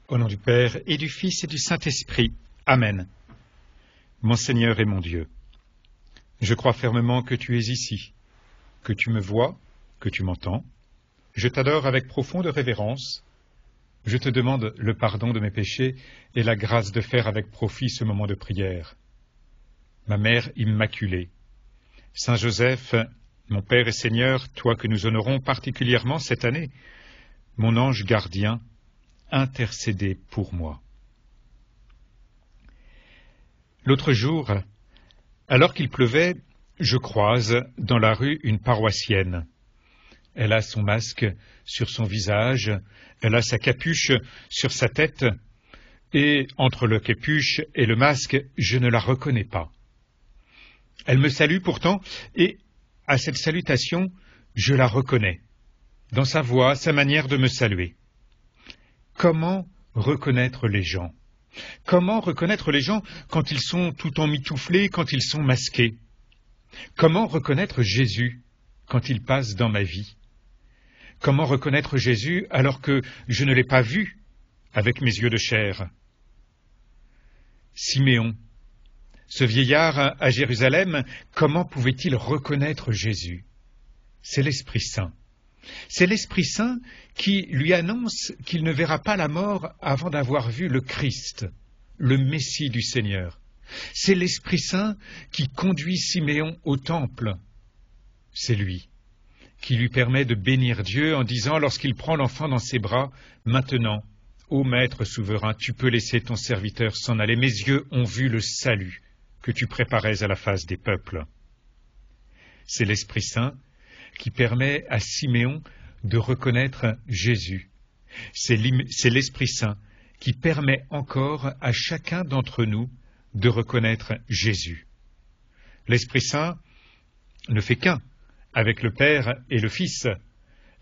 Au nom du Père et du Fils et du Saint-Esprit. Amen. Mon Seigneur et mon Dieu, je crois fermement que tu es ici, que tu me vois, que tu m'entends. Je t'adore avec profonde révérence. Je te demande le pardon de mes péchés et la grâce de faire avec profit ce moment de prière. Ma Mère Immaculée, Saint Joseph, mon Père et Seigneur, toi que nous honorons particulièrement cette année, mon ange gardien, intercédez pour moi. L'autre jour, alors qu'il pleuvait, je croise dans la rue une paroissienne. Elle a son masque sur son visage, elle a sa capuche sur sa tête, et entre le capuche et le masque, je ne la reconnais pas. Elle me salue pourtant, et à cette salutation, je la reconnais, dans sa voix, sa manière de me saluer. Comment reconnaître les gens? Comment reconnaître les gens quand ils sont tout emmitouflés, quand ils sont masqués? Comment reconnaître Jésus quand il passe dans ma vie? Comment reconnaître Jésus alors que je ne l'ai pas vu avec mes yeux de chair? Siméon, ce vieillard à Jérusalem, comment pouvait-il reconnaître Jésus? C'est l'Esprit Saint. C'est l'Esprit Saint qui lui annonce qu'il ne verra pas la mort avant d'avoir vu le Christ, le Messie du Seigneur. C'est l'Esprit Saint qui conduit Siméon au temple. C'est lui qui lui permet de bénir Dieu en disant, lorsqu'il prend l'enfant dans ses bras, « Maintenant, ô Maître souverain, tu peux laisser ton serviteur s'en aller. Mes yeux ont vu le salut que tu préparais à la face des peuples. » C'est l'Esprit Saint qui permet à Siméon de reconnaître Jésus. C'est l'Esprit Saint qui permet encore à chacun d'entre nous de reconnaître Jésus. L'Esprit Saint ne fait qu'un avec le Père et le Fils.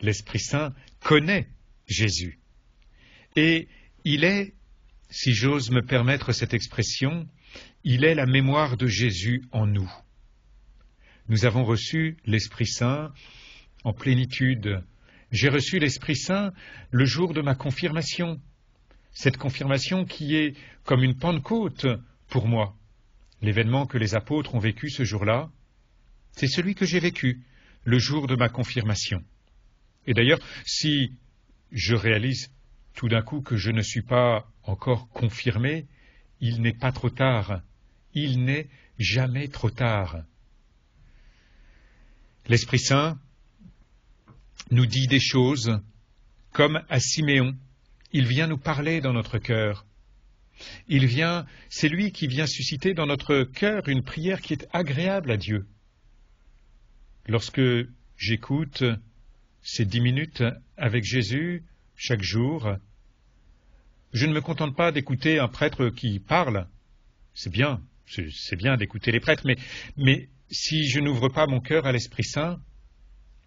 L'Esprit Saint connaît Jésus. Et il est, si j'ose me permettre cette expression, il est la mémoire de Jésus en nous. Nous avons reçu l'Esprit Saint en plénitude. J'ai reçu l'Esprit Saint le jour de ma confirmation. Cette confirmation qui est comme une Pentecôte pour moi. L'événement que les apôtres ont vécu ce jour-là, c'est celui que j'ai vécu le jour de ma confirmation. Et d'ailleurs, si je réalise tout d'un coup que je ne suis pas encore confirmé, il n'est pas trop tard. Il n'est jamais trop tard. L'Esprit Saint nous dit des choses comme à Siméon. Il vient nous parler dans notre cœur. C'est lui qui vient susciter dans notre cœur une prière qui est agréable à Dieu. Lorsque j'écoute ces 10 minutes avec Jésus chaque jour, je ne me contente pas d'écouter un prêtre qui parle. C'est bien d'écouter les prêtres, mais si je n'ouvre pas mon cœur à l'Esprit Saint,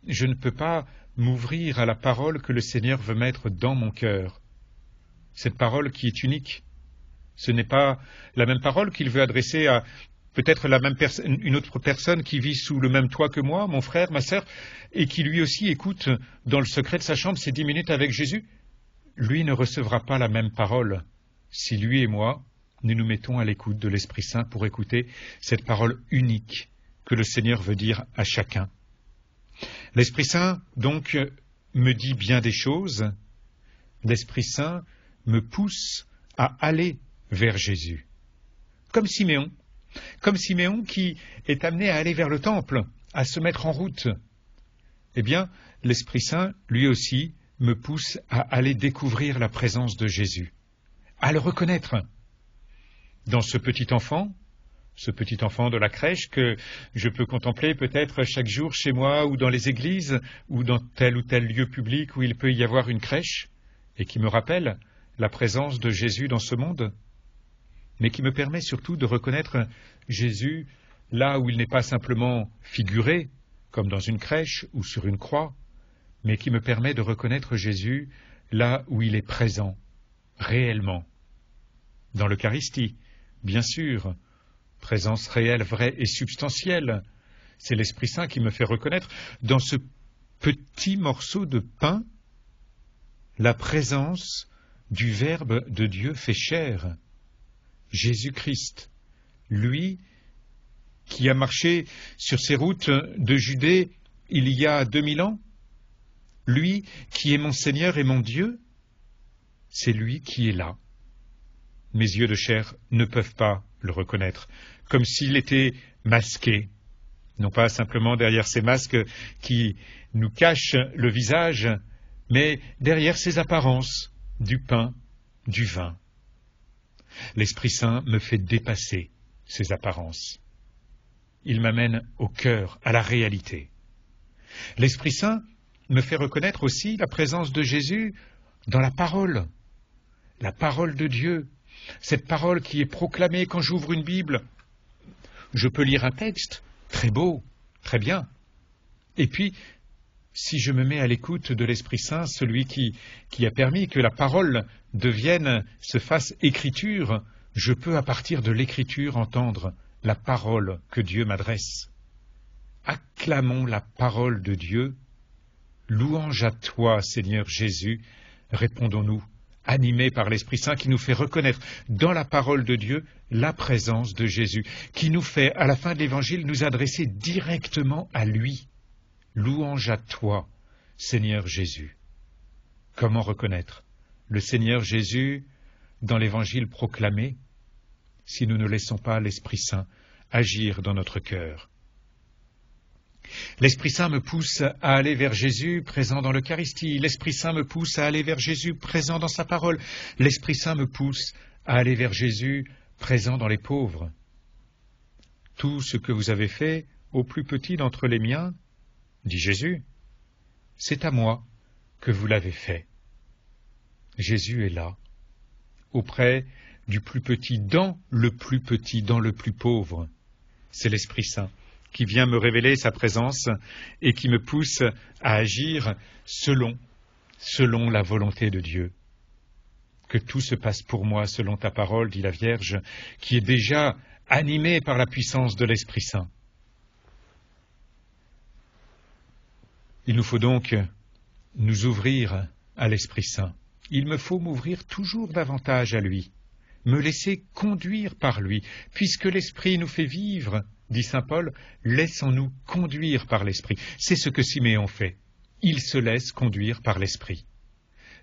je ne peux pas m'ouvrir à la parole que le Seigneur veut mettre dans mon cœur. Cette parole qui est unique. Ce n'est pas la même parole qu'il veut adresser à peut-être une autre personne qui vit sous le même toit que moi, mon frère, ma sœur, et qui lui aussi écoute dans le secret de sa chambre ces 10 minutes avec Jésus. Lui ne recevra pas la même parole si lui et moi, nous nous mettons à l'écoute de l'Esprit Saint pour écouter cette parole unique que le Seigneur veut dire à chacun. L'Esprit Saint, donc, me dit bien des choses. L'Esprit Saint me pousse à aller vers Jésus. Comme Siméon qui est amené à aller vers le temple, à se mettre en route. Eh bien, l'Esprit Saint, lui aussi, me pousse à aller découvrir la présence de Jésus, à le reconnaître. Dans ce petit enfant de la crèche que je peux contempler peut-être chaque jour chez moi ou dans les églises ou dans tel ou tel lieu public où il peut y avoir une crèche et qui me rappelle la présence de Jésus dans ce monde, mais qui me permet surtout de reconnaître Jésus là où il n'est pas simplement figuré, comme dans une crèche ou sur une croix, mais qui me permet de reconnaître Jésus là où il est présent, réellement. Dans l'Eucharistie, bien sûr, présence réelle, vraie et substantielle. C'est l'Esprit Saint qui me fait reconnaître dans ce petit morceau de pain la présence du Verbe de Dieu fait chair, Jésus-Christ, lui qui a marché sur ces routes de Judée il y a 2000 ans, lui qui est mon Seigneur et mon Dieu, c'est lui qui est là. Mes yeux de chair ne peuvent pas le reconnaître, comme s'il était masqué, non pas simplement derrière ces masques qui nous cachent le visage, mais derrière ces apparences, du pain, du vin. L'Esprit Saint me fait dépasser ces apparences. Il m'amène au cœur, à la réalité. L'Esprit Saint me fait reconnaître aussi la présence de Jésus dans la parole de Dieu, cette parole qui est proclamée quand j'ouvre une Bible. Je peux lire un texte, très beau, très bien. Et puis, si je me mets à l'écoute de l'Esprit Saint, celui qui a permis que la parole se fasse écriture, je peux à partir de l'écriture entendre la parole que Dieu m'adresse. Acclamons la parole de Dieu. Louange à toi, Seigneur Jésus, répondons-nous, animés par l'Esprit Saint qui nous fait reconnaître dans la parole de Dieu la présence de Jésus, qui nous fait, à la fin de l'Évangile, nous adresser directement à lui. Louange à toi, Seigneur Jésus. Comment reconnaître le Seigneur Jésus dans l'Évangile proclamé si nous ne laissons pas l'Esprit Saint agir dans notre cœur? L'Esprit Saint me pousse à aller vers Jésus présent dans l'Eucharistie. L'Esprit Saint me pousse à aller vers Jésus présent dans sa parole. L'Esprit Saint me pousse à aller vers Jésus présent dans les pauvres. Tout ce que vous avez fait au plus petit d'entre les miens, dit Jésus, c'est à moi que vous l'avez fait. Jésus est là, auprès du plus petit, dans le plus pauvre. C'est l'Esprit Saint qui vient me révéler sa présence et qui me pousse à agir selon la volonté de Dieu. Que tout se passe pour moi selon ta parole, dit la Vierge, qui est déjà animée par la puissance de l'Esprit Saint. Il nous faut donc nous ouvrir à l'Esprit Saint. Il me faut m'ouvrir toujours davantage à lui, me laisser conduire par lui, puisque l'Esprit nous fait vivre, dit saint Paul, laissons-nous conduire par l'Esprit. C'est ce que Siméon fait. Il se laisse conduire par l'Esprit.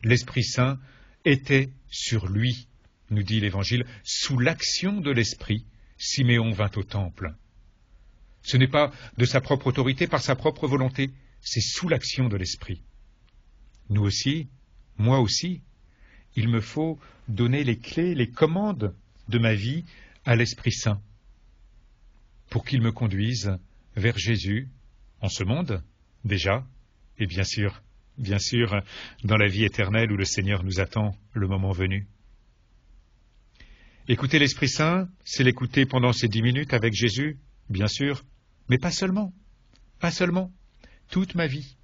L'Esprit Saint était sur lui, nous dit l'Évangile, sous l'action de l'Esprit, Siméon vint au temple. Ce n'est pas de sa propre autorité, par sa propre volonté, c'est sous l'action de l'Esprit. Nous aussi, moi aussi, il me faut donner les clés, les commandes de ma vie à l'Esprit Saint, pour qu'il me conduise vers Jésus, en ce monde, déjà, et bien sûr, dans la vie éternelle où le Seigneur nous attend le moment venu. Écouter l'Esprit Saint, c'est l'écouter pendant ces 10 minutes avec Jésus, bien sûr, mais pas seulement. Toute ma vie,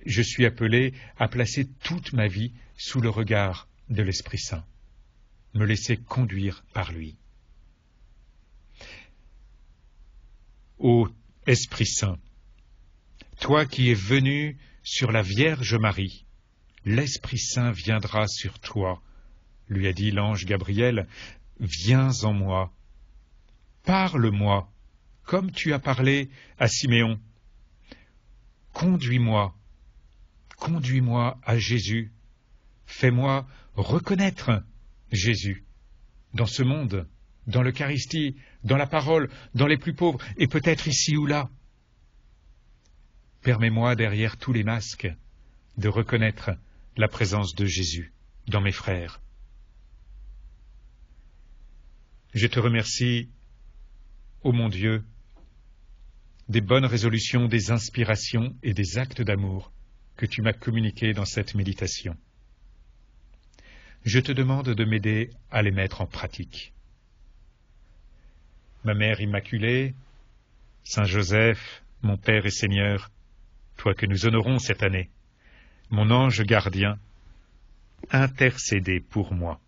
je suis appelé à placer toute ma vie sous le regard de l'Esprit Saint, me laisser conduire par lui. Ô Esprit Saint, toi qui es venu sur la Vierge Marie, l'Esprit Saint viendra sur toi, lui a dit l'ange Gabriel, viens en moi, parle-moi, comme tu as parlé à Siméon, conduis-moi à Jésus, fais-moi reconnaître Jésus dans ce monde, dans l'Eucharistie, dans la parole, dans les plus pauvres, et peut-être ici ou là. Permets-moi, derrière tous les masques, de reconnaître la présence de Jésus dans mes frères. Je te remercie, ô mon Dieu, des bonnes résolutions, des inspirations et des actes d'amour que tu m'as communiqués dans cette méditation. Je te demande de m'aider à les mettre en pratique. Ma Mère Immaculée, Saint Joseph, mon Père et Seigneur, toi que nous honorons cette année, mon ange gardien, intercédez pour moi.